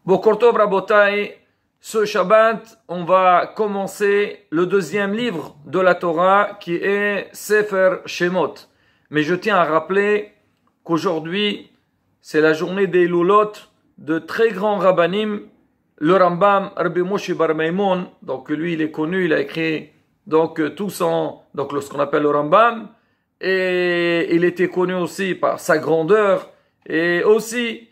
Bokortov Rabotai, ce Shabbat, on va commencer le deuxième livre de la Torah qui est Sefer Shemot. Mais je tiens à rappeler qu'aujourd'hui, c'est la journée des Ilulot de très grands rabbanim, le Rambam, Rabbi Moshe Bar Maimon, donc lui il est connu, il a écrit donc tout son, donc ce qu'on appelle le Rambam, et il était connu aussi par sa grandeur, et aussi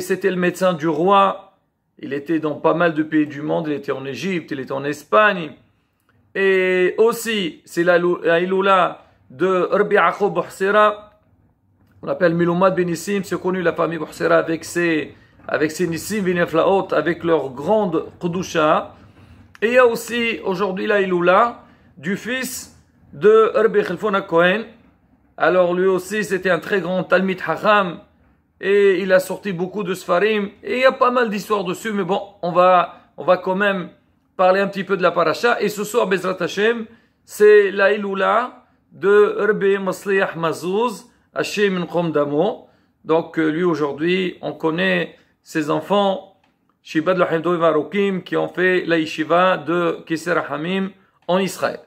c'était le médecin du roi, il était dans pas mal de pays du monde, il était en Égypte, il était en Espagne, et aussi c'est la Iloula de Rabbi Yaakov Bouhsera, on appelle Milumad Ben Nissim, c'est connu la famille Bouhsera avec ses Nissim Vineflaot, avec leur grande Qudusha. Et il y a aussi aujourd'hui la Iloula du fils de Rabbi Chalfon Cohen. Alors lui aussi c'était un très grand Talmid Hacham et il a sorti beaucoup de Sfarim et il y a pas mal d'histoires dessus, mais bon, on va quand même parler un petit peu de la paracha. Et ce soir, Bezrat Hashem, c'est la Iloula de Rabbi Masliach Mazouz, Hashem Nchom Damo. Donc lui aujourd'hui, on connaît ses enfants, Shibad Lohemdo Varokim, qui ont fait la yeshiva de Keser Hamim en Israël.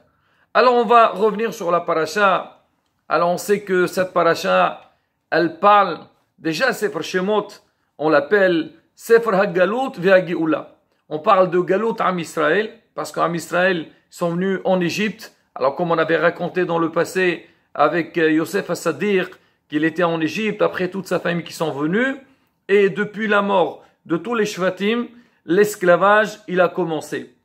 Alors on va revenir sur la paracha. Alors on sait que cette paracha, elle parle, déjà Sefer Shemot, on l'appelle Sefer HaGalut VeHaGeula. On parle de Galut Am Israël, parce qu'Am Israël sont venus en Égypte. Alors comme on avait raconté dans le passé avec Yosef Assadir, qu'il était en Égypte, après toute sa famille qui sont venus, et depuis la mort de tous les Shvatim, l'esclavage, il a commencé.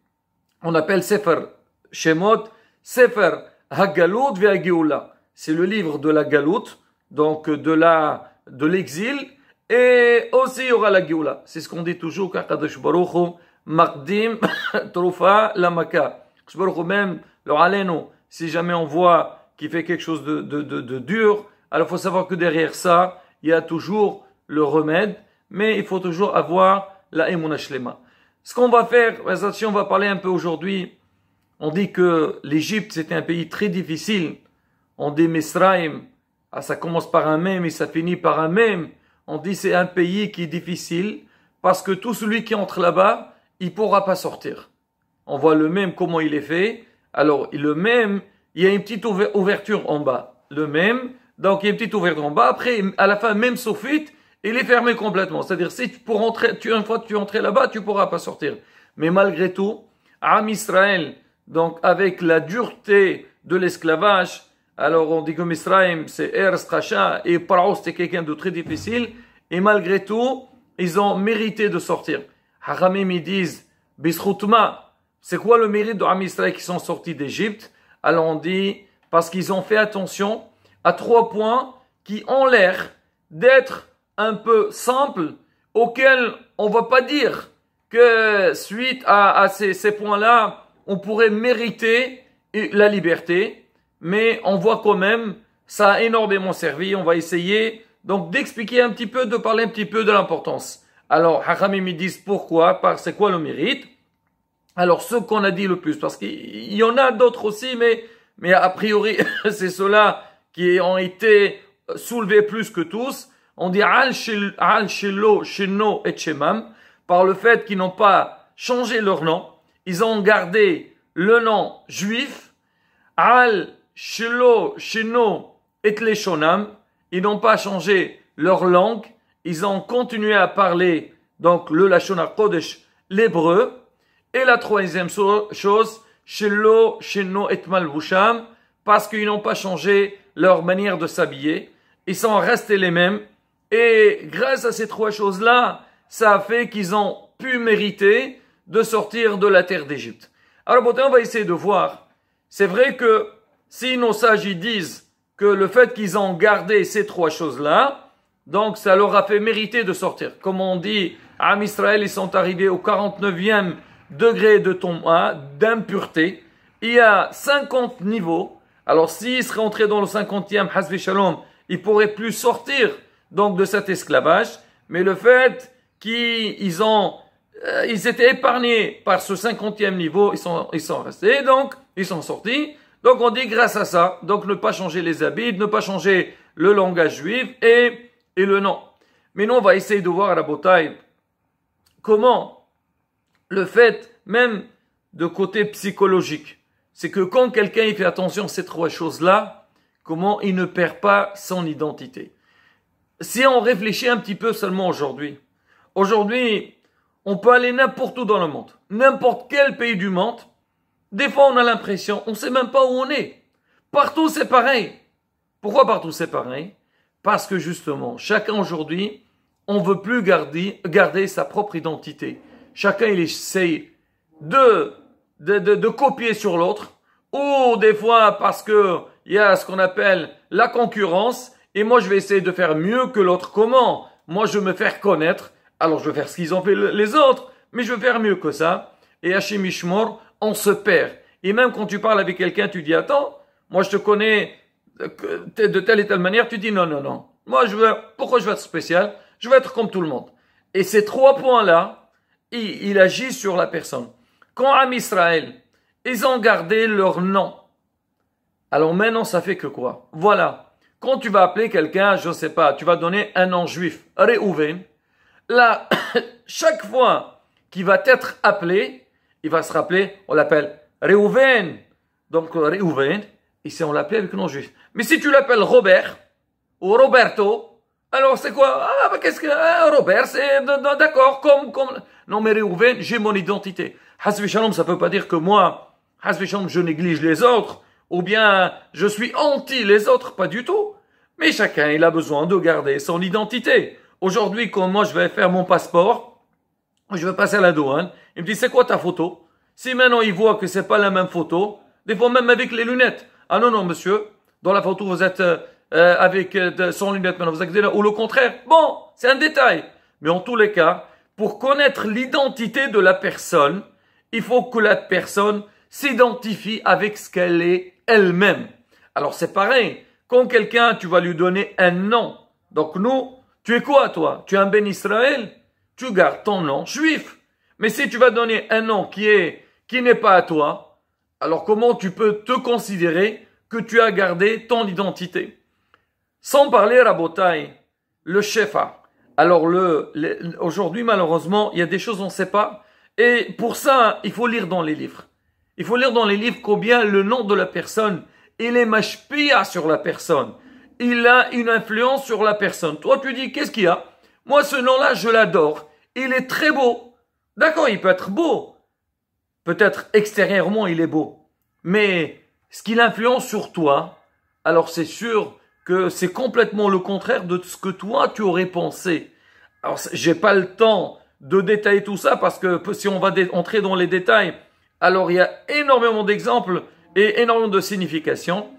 On appelle Sefer Shemot, Sefer HaGalut VeHaGeula. C'est le livre de la Galut, donc de l'exil, et aussi il y aura la Geoula. C'est ce qu'on dit toujours, qu'Akadosh Baruch Hu, Maqdim, Trufa, Lamaka. Akadosh Baruch Hu même, le Aleno, si jamais on voit qu'il fait quelque chose de dur, alors il faut savoir que derrière ça, il y a toujours le remède, mais il faut toujours avoir la Emunah Shlema. Ce qu'on va faire, on va parler un peu aujourd'hui, on dit que l'Égypte c'était un pays très difficile, on dit Misraïm, ça commence par un même et ça finit par un même, on dit c'est un pays qui est difficile, parce que tout celui qui entre là-bas, il pourra pas sortir. On voit le même comment il est fait, alors le même, il y a une petite ouverture en bas, le même, donc il y a une petite ouverture en bas, après à la fin même Sophite, il est fermé complètement. C'est-à-dire, si pour entrer, une fois que tu entres là-bas, tu pourras pas sortir. Mais malgré tout, Am Israël, donc avec la dureté de l'esclavage, alors on dit que Misraïm, c'est Eretz Rasha, et Paro, c'était quelqu'un de très difficile, et malgré tout, ils ont mérité de sortir. Haramim, ils disent, Bisroutma, c'est quoi le mérite de Am Israël qui sont sortis d'Égypte? Alors on dit, parce qu'ils ont fait attention à 3 points qui ont l'air d'être un peu simple, auquel on va pas dire que suite à ces points-là, on pourrait mériter la liberté, mais on voit quand même, ça a énormément servi. On va essayer donc d'expliquer un petit peu, de parler un petit peu de l'importance. Alors, Hachamim me disent pourquoi, c'est quoi le mérite? Alors, ce qu'on a dit le plus, parce qu'il y en a d'autres aussi, mais a priori, c'est ceux-là qui ont été soulevés plus que tous. On dit Al Shelo, Sheno et Shemam, par le fait qu'ils n'ont pas changé leur nom, ils ont gardé le nom juif. Al Shelo, Sheno et Leshonam, ils n'ont pas changé leur langue, ils ont continué à parler donc le Lashon HaKodesh, l'hébreu. Et la troisième chose, Shelo, Sheno et Malvusham, parce qu'ils n'ont pas changé leur manière de s'habiller, ils sont restés les mêmes. Et grâce à ces 3 choses-là, ça a fait qu'ils ont pu mériter de sortir de la terre d'Égypte. Alors, on va essayer de voir. C'est vrai que si nos sages ils disent que le fait qu'ils ont gardé ces 3 choses-là, donc ça leur a fait mériter de sortir. Comme on dit, Am Israël, ils sont arrivés au 49e degré de tomba, d'impureté. Il y a 50 niveaux. Alors, s'ils seraient entrés dans le 50e, Hasbi Shalom, ils pourraient plus sortir donc de cet esclavage, mais le fait qu'ils étaient épargnés par ce 50e niveau, ils sont restés, donc ils sont sortis. Donc on dit grâce à ça, donc ne pas changer les habits, ne pas changer le langage juif et le nom. Mais nous on va essayer de voir à la bataille comment le fait, même de côté psychologique, c'est que quand quelqu'un il fait attention à ces trois choses-là, comment il ne perd pas son identité. Si on réfléchit un petit peu seulement aujourd'hui, on peut aller n'importe où dans le monde, n'importe quel pays du monde, des fois on a l'impression, on ne sait même pas où on est. Partout c'est pareil. Pourquoi partout c'est pareil? Parce que justement, chacun aujourd'hui, on veut plus garder sa propre identité. Chacun il essaye de copier sur l'autre, ou des fois parce que il y a ce qu'on appelle la concurrence, et moi je vais essayer de faire mieux que l'autre. Comment? Moi je veux me faire connaître, alors je vais faire ce qu'ils ont fait les autres, mais je veux faire mieux que ça. Et Hachem Ishmor, on se perd. Et même quand tu parles avec quelqu'un, tu dis attends, moi je te connais de telle et telle manière, tu dis non, non, non. Moi pourquoi je veux être spécial? Je veux être comme tout le monde. Et ces trois points-là, il agit sur la personne. Quand Am Israël, ils ont gardé leur nom. Alors maintenant, ça fait que quoi? Voilà. Quand tu vas appeler quelqu'un, je ne sais pas, tu vas donner un nom juif, Réhouven. Là, chaque fois qu'il va être appelé, il va se rappeler, on l'appelle Réhouven. Donc Réhouven, ici on l'appelle avec le nom juif. Mais si tu l'appelles Robert ou Roberto, alors c'est quoi? Ah, bah, qu'est-ce que Robert, c'est d'accord, comme. Non, mais Réhouven, j'ai mon identité. Hasbi Shalom, ça peut pas dire que moi, Hasbi Shalom, je néglige les autres, ou bien je suis anti les autres, pas du tout. Mais chacun, il a besoin de garder son identité. Aujourd'hui, quand moi je vais faire mon passeport, je vais passer à la douane, il me dit c'est quoi ta photo? Si maintenant il voit que c'est pas la même photo, des fois même avec les lunettes. Ah non, non, monsieur, dans la photo vous êtes avec sans lunettes, maintenant vous inquiétez là, ou le contraire. Bon, c'est un détail. Mais en tous les cas, pour connaître l'identité de la personne, il faut que la personne s'identifie avec ce qu'elle est elle-même. Alors c'est pareil, quand quelqu'un, tu vas lui donner un nom. Donc nous, tu es quoi toi? Tu es un Ben Israël? Tu gardes ton nom juif. Mais si tu vas donner un nom qui n'est pas à toi, alors comment tu peux te considérer que tu as gardé ton identité? Sans parler, Rabotai, le Shefa. Alors aujourd'hui, malheureusement, il y a des choses on ne sait pas. Et pour ça, il faut lire dans les livres. Il faut lire dans les livres combien le nom de la personne, il est mashpia sur la personne. Il a une influence sur la personne. Toi, tu dis, qu'est-ce qu'il y a? Moi, ce nom-là, je l'adore. Il est très beau. D'accord, il peut être beau. Peut-être extérieurement, il est beau. Mais ce qu'il influence sur toi, alors c'est sûr que c'est complètement le contraire de ce que toi, tu aurais pensé. Alors, j'ai pas le temps de détailler tout ça parce que si on va entrer dans les détails, alors il y a énormément d'exemples et énormément de significations.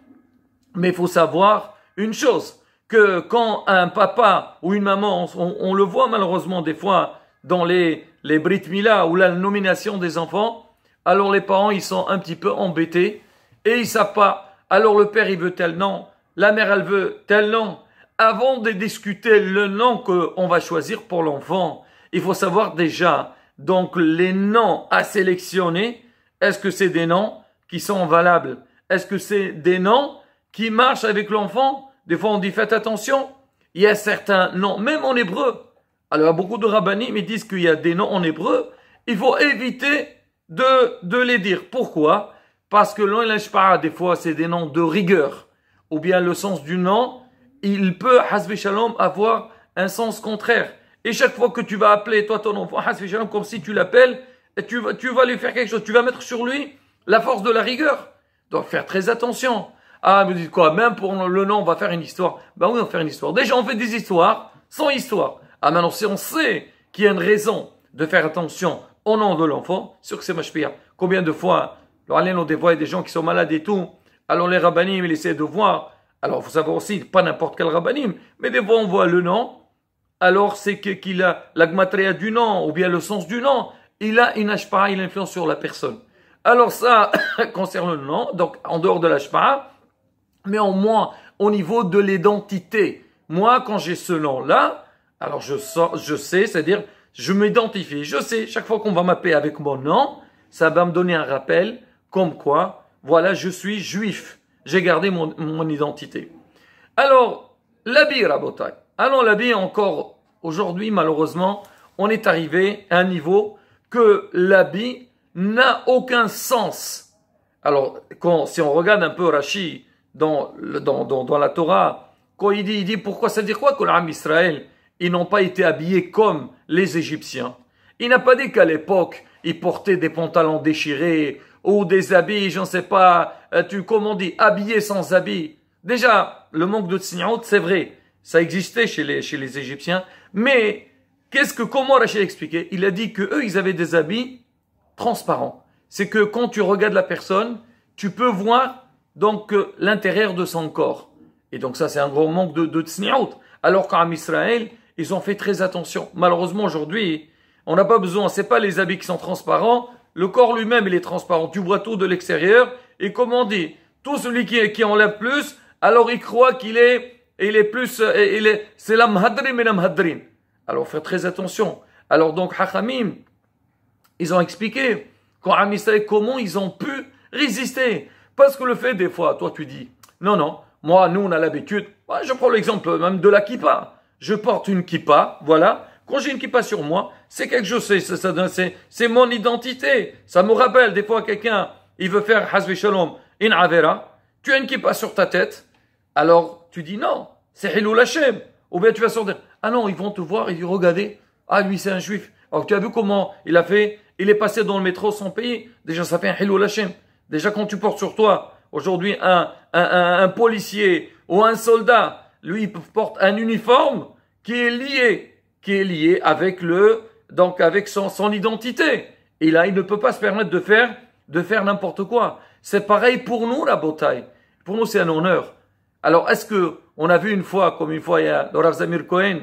Mais il faut savoir une chose, que quand un papa ou une maman, on le voit malheureusement des fois dans les Brit Mila ou la nomination des enfants, alors les parents ils sont un petit peu embêtés et ils savent pas. Alors le père il veut tel nom, la mère elle veut tel nom. Avant de discuter le nom qu'on va choisir pour l'enfant, il faut savoir déjà donc les noms à sélectionner. Est-ce que c'est des noms qui sont valables? Est-ce que c'est des noms qui marchent avec l'enfant? Des fois on dit faites attention, il y a certains noms, même en hébreu. Alors beaucoup de rabbinim ils disent qu'il y a des noms en hébreu, il faut éviter de les dire. Pourquoi? Parce que l'on l'ishpa'a, des fois c'est des noms de rigueur, ou bien le sens du nom, il peut, hasbi shalom, avoir un sens contraire. Et chaque fois que tu vas appeler toi ton enfant, hasbi shalom, comme si tu l'appelles, tu vas lui faire quelque chose, tu vas mettre sur lui la force de la rigueur. Donc faire très attention. Ah, me dites quoi? Même pour le nom, on va faire une histoire. Ben oui, on va faire une histoire. Déjà, on fait des histoires sans histoire. Ah, maintenant, si on sait qu'il y a une raison de faire attention au nom de l'enfant, sûr que c'est mashpia. Combien de fois, des fois, il y a des gens qui sont malades et tout. Alors, les rabbinim, ils essaient de voir. Alors, il faut savoir aussi, pas n'importe quel rabbinim, mais des fois, on voit le nom. Alors, c'est qu'il a la gmatria du nom, ou bien le sens du nom. Il a une ashpa'a, il influence sur la personne. Alors, ça concerne le nom, donc en dehors de l'ashpa'a. Mais au moins, au niveau de l'identité, moi, quand j'ai ce nom-là, alors je sais, c'est-à-dire, je m'identifie, je sais, chaque fois qu'on va m'appeler avec mon nom, ça va me donner un rappel, comme quoi, voilà, je suis juif, j'ai gardé mon identité. Alors, l'habit, Rabotai. Alors, l'habit, encore, aujourd'hui, malheureusement, on est arrivé à un niveau que l'habit n'a aucun sens. Alors, si on regarde un peu Rashi dans la Torah, quand il dit pourquoi, ça veut dire quoi que l'âme Israël, ils n'ont pas été habillés comme les Égyptiens. Il n'a pas dit qu'à l'époque, ils portaient des pantalons déchirés ou des habits, je ne sais pas, comment on dit, habillés sans habits. Déjà, le manque de tzniut, c'est vrai, ça existait chez les Égyptiens, mais comment Rachel expliquait? Il a dit que eux, ils avaient des habits transparents. C'est que quand tu regardes la personne, tu peux voir donc l'intérieur de son corps. Et donc ça, c'est un gros manque de tzniut. Alors qu'en Israël, ils ont fait très attention. Malheureusement, aujourd'hui, on n'a pas besoin, c'est pas les habits qui sont transparents, le corps lui-même, il est transparent. Tu vois tout de l'extérieur, et comme on dit, tout celui qui enlève plus, alors il croit c'est la mhadrin mais la mhadrin. Alors, faites très attention. Alors donc, Hachamim, ils ont expliqué, comment ils ont pu résister. Parce que le fait, des fois, toi tu dis, non, moi, nous on a l'habitude, je prends l'exemple même de la kippa. Je porte une kippa, voilà. Quand j'ai une kippa sur moi, c'est quelque chose, c'est mon identité. Ça me rappelle, des fois, quelqu'un, il veut faire Hazvi Shalom, in Avera. Tu as une kippa sur ta tête. Alors, tu dis non, c'est Hilul Hashem. Ou bien tu vas sortir. Ah non, ils vont te voir et ils regardez. Ah, lui, c'est un juif. Alors, tu as vu comment il a fait? Il est passé dans le métro sans payer. Déjà, ça fait un Hilul Hashem. Déjà, quand tu portes sur toi, aujourd'hui, un policier ou un soldat, lui, il porte un uniforme qui est lié avec avec son identité. Et là, il ne peut pas se permettre de faire n'importe quoi. C'est pareil pour nous, la bataille. Pour nous, c'est un honneur. Alors, est-ce que on a vu il y a le Rav Zamir Cohen,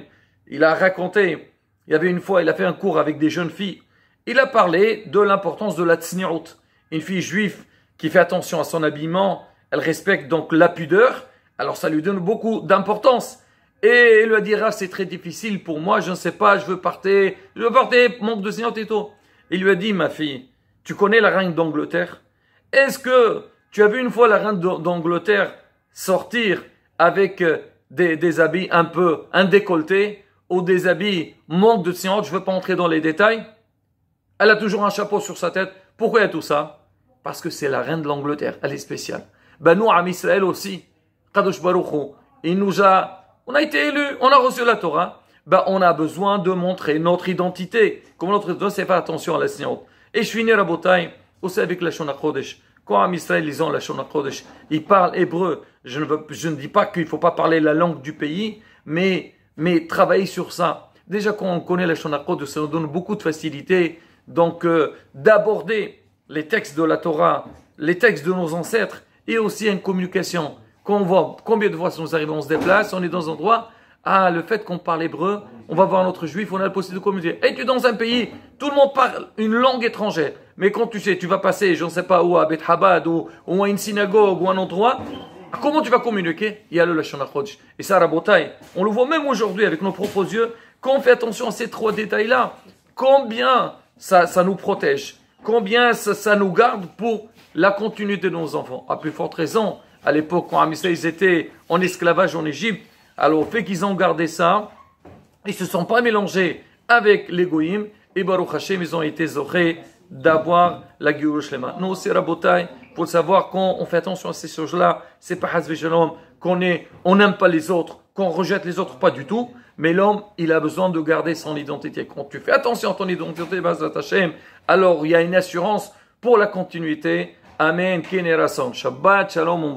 il a raconté, il y avait une fois, il a fait un cours avec des jeunes filles. Il a parlé de l'importance de la tzniut. Une fille juive qui fait attention à son habillement, elle respecte donc la pudeur, alors ça lui donne beaucoup d'importance. Et il lui a dit, c'est très difficile pour moi, je ne sais pas, je veux porter, manque de tzniut et tout. Il lui a dit, ma fille, tu connais la reine d'Angleterre? Est-ce que tu as vu une fois la reine d'Angleterre sortir avec des habits un décolleté ou des habits manque de tzniut? Je ne veux pas entrer dans les détails. Elle a toujours un chapeau sur sa tête. Pourquoi il y a tout ça? Parce que c'est la reine de l'Angleterre. Elle est spéciale. Ben nous, à Israël aussi, Kadosh Baruch Hu, on a été élus, on a reçu la Torah. Ben on a besoin de montrer notre identité. Comme notre identité, c'est faire attention à la tzniut. Et je finis Rabotai aussi avec la Shon HaKodesh. Quand à Israël, ils ont la Shon HaKodesh, ils parlent hébreu. Je ne dis pas qu'il ne faut pas parler la langue du pays, mais travailler sur ça. Déjà, quand on connaît la Shon HaKodesh, ça nous donne beaucoup de facilité. Donc, d'aborder les textes de la Torah, les textes de nos ancêtres, et aussi une communication. Quand on voit combien de fois ça nous arrive, on se déplace, on est dans un endroit, le fait qu'on parle hébreu, on va voir un autre juif, on a la possibilité de communiquer. Et tu es dans un pays, tout le monde parle une langue étrangère. Mais quand tu vas passer, je ne sais pas où, à Beth Chabad, ou à une synagogue, ou à un endroit, comment tu vas communiquer? Il y a le Lashon HaKodesh. Et ça, Rabotai, on le voit même aujourd'hui avec nos propres yeux, quand on fait attention à ces trois détails-là, combien ça nous protège, combien ça nous garde pour la continuité de nos enfants. À plus forte raison, à l'époque, quand ils étaient en esclavage en Égypte, alors au fait qu'ils ont gardé ça, ils ne se sont pas mélangés avec les Goïm, et Baruch Hashem, ils ont été zorés d'avoir la Géoula Shlema. Nous aussi, Rabotai, pour savoir quand on fait attention à ces choses-là, c'est pas Hazve Shalom, on n'aime pas les autres, qu'on rejette les autres, pas du tout. Mais l'homme, il a besoin de garder son identité. Quand tu fais attention à ton identité, alors il y a une assurance pour la continuité. Amen. Shabbat Shalom, on